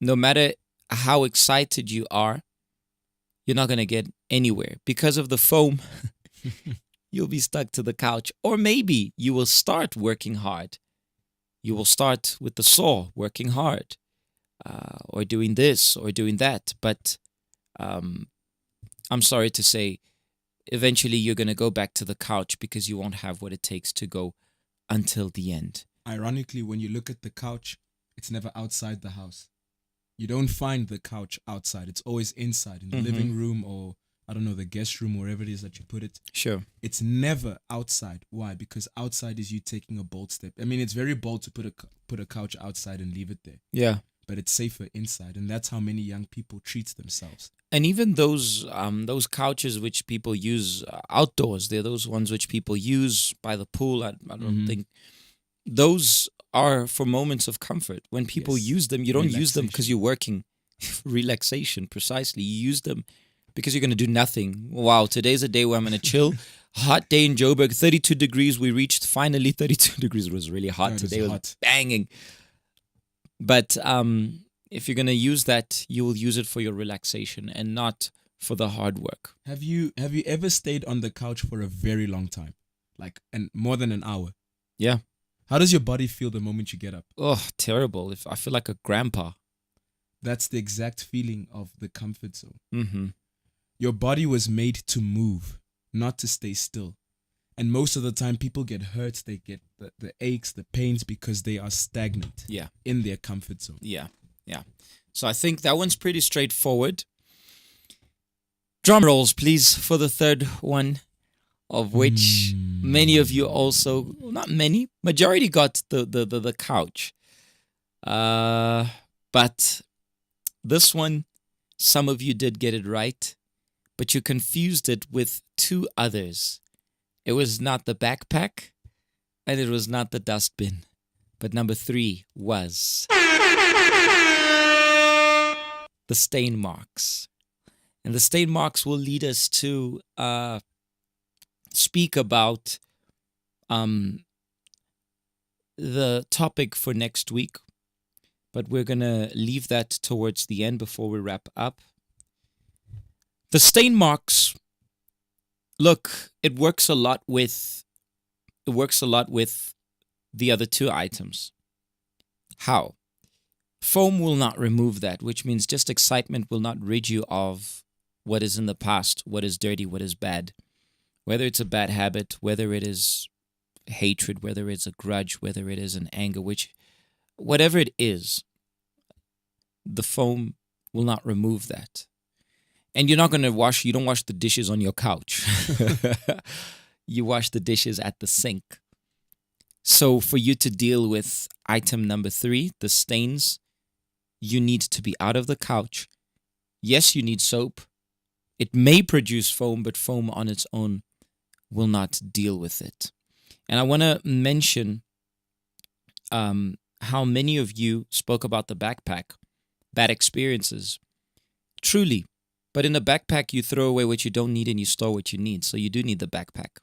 no matter how excited you are, you're not going to get anywhere. Because of the foam, you'll be stuck to the couch. Or maybe you will start working hard. You will start with the saw, working hard, or doing this or doing that. But I'm sorry to say, eventually you're going to go back to the couch because you won't have what it takes to go until the end. Ironically, when you look at the couch, it's never outside the house. You don't find the couch outside. It's always inside, in the living room, or I don't know, the guest room, wherever it is that you put it. Sure. It's never outside. Why? Because outside is you taking a bold step. I mean, it's very bold to put a couch outside and leave it there. Yeah. But it's safer inside, and that's how many young people treat themselves. And even those couches which people use outdoors, they're those ones which people use by the pool. I don't think those are for moments of comfort. When people use them, you don't use them because you're working. Relaxation, precisely. You use them because you're going to do nothing. Wow, today's a day where I'm going to chill. Hot day in Joburg, 32 degrees. We reached finally 32 degrees. It was really hot today. It was banging. But if you're going to use that, you will use it for your relaxation and not for the hard work. Have you ever stayed on the couch for a very long time? Like more than an hour? Yeah. How does your body feel the moment you get up? Oh, terrible. I feel like a grandpa. That's the exact feeling of the comfort zone. Mm-hmm. Your body was made to move, not to stay still. And most of the time, people get hurt. They get the aches, the pains, because they are stagnant in their comfort zone. Yeah. So I think that one's pretty straightforward. Drum rolls, please, for the third one, of which many of you also, not many, majority got the couch. But this one, some of you did get it right, but you confused it with two others. It was not the backpack, and it was not the dustbin, but number 3 was the stain marks. And the stain marks will lead us to speak about the topic for next week, but we're going to leave that towards the end before we wrap up. The stain marks, look, it works a lot with the other two items. How? Foam will not remove that, which means just excitement will not rid you of what is in the past, what is dirty, what is bad. Whether it's a bad habit, whether it is hatred, whether it's a grudge, whether it is an anger, whatever it is, the foam will not remove that. And you're not going to you don't wash the dishes on your couch. You wash the dishes at the sink. So for you to deal with item number 3, the stains, you need to be out of the couch. Yes, you need soap. It may produce foam, but foam on its own will not deal with it. And I want to mention how many of you spoke about the backpack, bad experiences. Truly. But in a backpack, you throw away what you don't need and you store what you need. So you do need the backpack.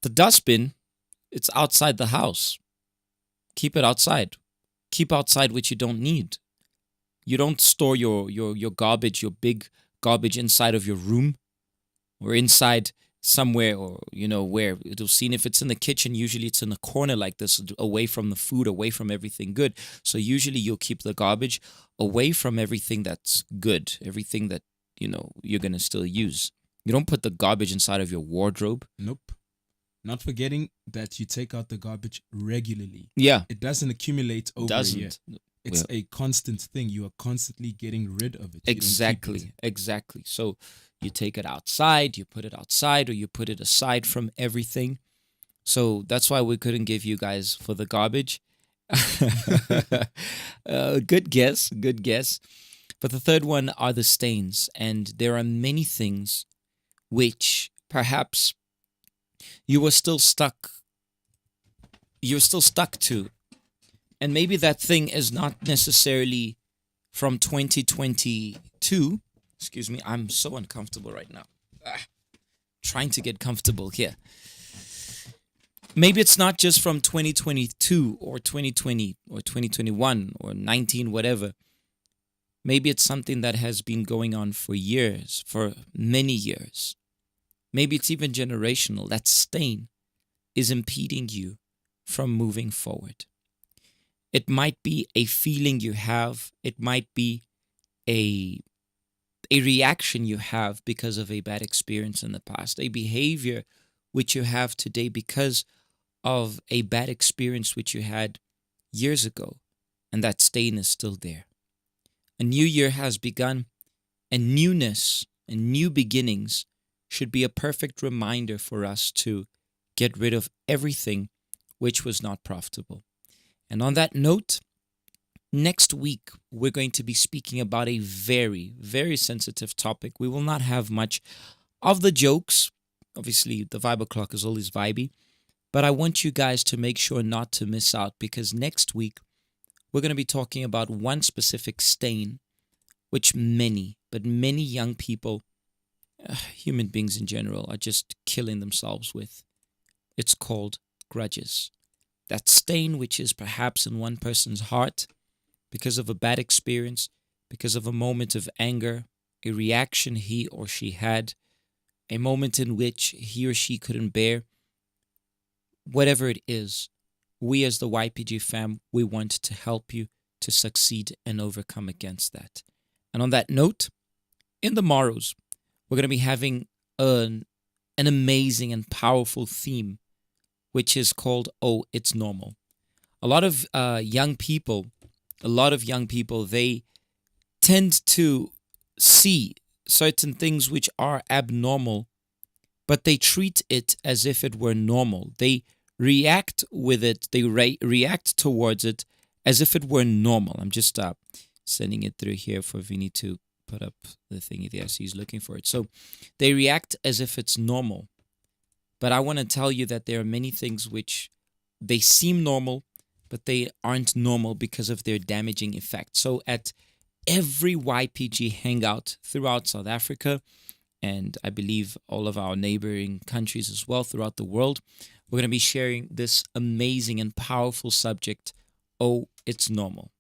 The dustbin, it's outside the house. Keep it outside. Keep outside what you don't need. You don't store your garbage, your big garbage inside of your room or inside somewhere, or where it'll seen. If it's in the kitchen, usually it's in a corner like this, away from the food, away from everything good. So usually you'll keep the garbage away from everything that's good, everything that you're gonna still use. You don't put the garbage inside of your wardrobe. Nope. Not forgetting that you take out the garbage regularly. Yeah. It doesn't accumulate over a year. It's a constant thing. You are constantly getting rid of it. Exactly. So you take it outside, you put it outside, or you put it aside from everything. So that's why we couldn't give you guys for the garbage. Good guess. But the third one are the stains. And there are many things which perhaps you were still stuck to. And maybe that thing is not necessarily from 2022, Excuse me, I'm so uncomfortable right now. Trying to get comfortable here. Maybe it's not just from 2022 or 2020 or 2021 or 19, whatever. Maybe it's something that has been going on for years, for many years. Maybe it's even generational. That stain is impeding you from moving forward. It might be a feeling you have. It might be a reaction you have because of a bad experience in the past, a behavior which you have today because of a bad experience which you had years ago, and that stain is still there. A new year has begun, and newness and new beginnings should be a perfect reminder for us to get rid of everything which was not profitable. And on that note, next week, we're going to be speaking about a very, very sensitive topic. We will not have much of the jokes. Obviously, the Vibe O'Clock is always vibey. But I want you guys to make sure not to miss out, because next week, we're going to be talking about one specific stain, which many young people, human beings in general, are just killing themselves with. It's called grudges. That stain which is perhaps in one person's heart, because of a bad experience, because of a moment of anger, a reaction he or she had, a moment in which he or she couldn't bear. Whatever it is, we as the YPG fam, we want to help you to succeed and overcome against that. And on that note, in the morrows, we're going to be having an amazing and powerful theme, which is called "Oh, It's Normal." A lot of young people, they tend to see certain things which are abnormal, but they treat it as if it were normal. They react with it, they react towards it as if it were normal. I'm just sending it through here for Vinny to put up the thingy there, so he's looking for it. So they react as if it's normal. But I want to tell you that there are many things which they seem normal, but they aren't normal because of their damaging effect. So at every YPG hangout throughout South Africa, and I believe all of our neighboring countries as well throughout the world, we're going to be sharing this amazing and powerful subject, "Oh, It's Normal."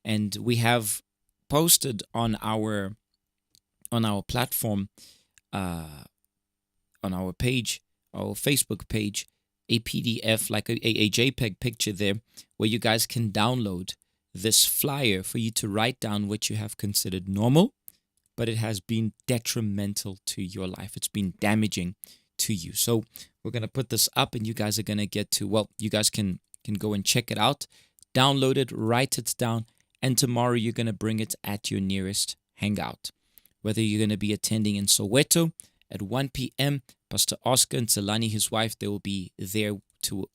And we have posted on our platform, on our page, our Facebook page, a PDF, like a JPEG picture there, where you guys can download this flyer for you to write down what you have considered normal, but it has been detrimental to your life. It's been damaging to you. So we're going to put this up, and you guys are going to get to, well, you guys can go and check it out, download it, write it down, and tomorrow you're going to bring it at your nearest hangout. Whether you're going to be attending in Soweto at 1 p.m., Pastor Oscar and Tselani, his wife, they will be there to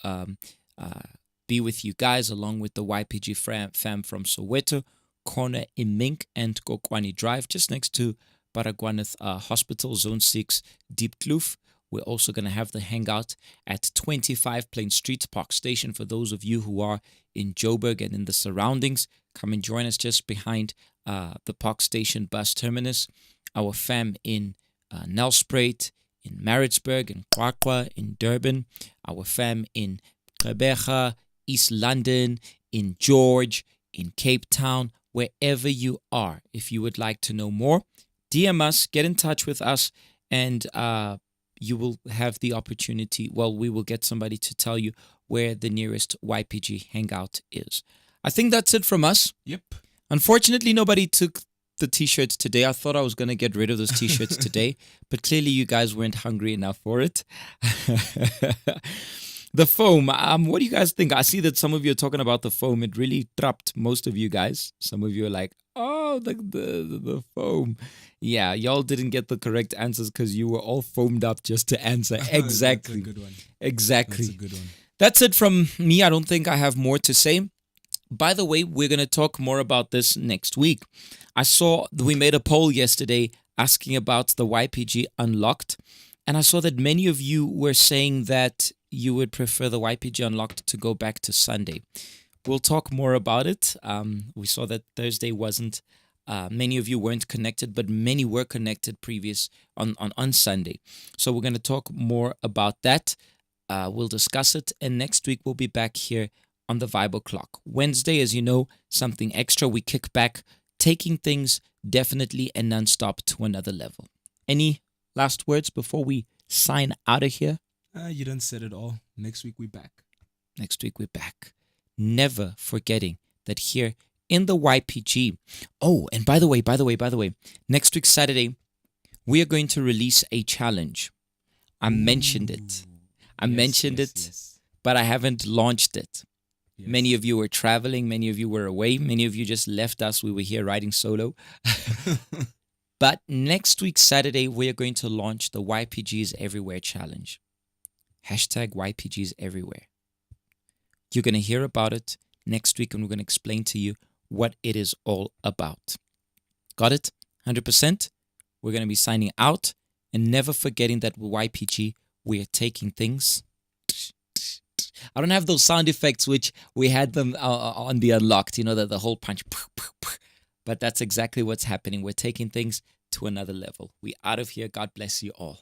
be with you guys, along with the YPG fam from Soweto, corner Imink and Kokwani Drive, just next to Baragwanath Hospital, Zone 6, Deep Kloof. We're also going to have the hangout at 25 Plain Street, Park Station. For those of you who are in Joburg and in the surroundings, come and join us just behind the Park Station bus terminus. Our fam in Nelspruit, in Maritzburg, in Kwakwa, in Durban. Our fam in Gqeberha, East London, in George, in Cape Town, wherever you are. If you would like to know more, DM us, get in touch with us, and you will have the opportunity, well, we will get somebody to tell you where the nearest YPG hangout is. I think that's it from us. Yep. Unfortunately, nobody took the t-shirts today. I thought I was going to get rid of those t-shirts today, but clearly you guys weren't hungry enough for it. The foam, what do you guys think? I see that some of you are talking about the foam. It really trapped most of you guys. Some of you are like, oh, the foam. Yeah, y'all didn't get the correct answers because you were all foamed up just to answer. Exactly. That's a good one. Exactly. That's a good one. That's it from me. I don't think I have more to say. By the way, we're going to talk more about this next week. I saw we made a poll yesterday asking about the YPG Unlocked, and I saw that many of you were saying that you would prefer the YPG Unlocked to go back to Sunday. We'll talk more about it. We saw that Thursday wasn't Many of you weren't connected, but many were connected previous on Sunday. So we're going to talk more about that. We'll discuss it. And next week, we'll be back here on the Vibe O'Clock. Wednesday, as you know, something extra. We kick back, taking things definitely and nonstop to another level. Any last words before we sign out of here? You done said it all. Next week, we're back. Next week, we're back. Never forgetting that here in the YPG. Oh, and by the way, next week, Saturday, we are going to release a challenge. I mentioned it. Yes. But I haven't launched it. Yes. Many of you were traveling. Many of you were away. Many of you just left us. We were here riding solo. But next week, Saturday, we are going to launch the YPGs Everywhere Challenge. Hashtag YPGs Everywhere. You're going to hear about it next week, and we're going to explain to you what it is all about. Got it? 100%? We're going to be signing out, and never forgetting that with YPG, we are taking things. I don't have those sound effects, which we had them on the Unlocked, the whole punch. But that's exactly what's happening. We're taking things to another level. We out of here. God bless you all.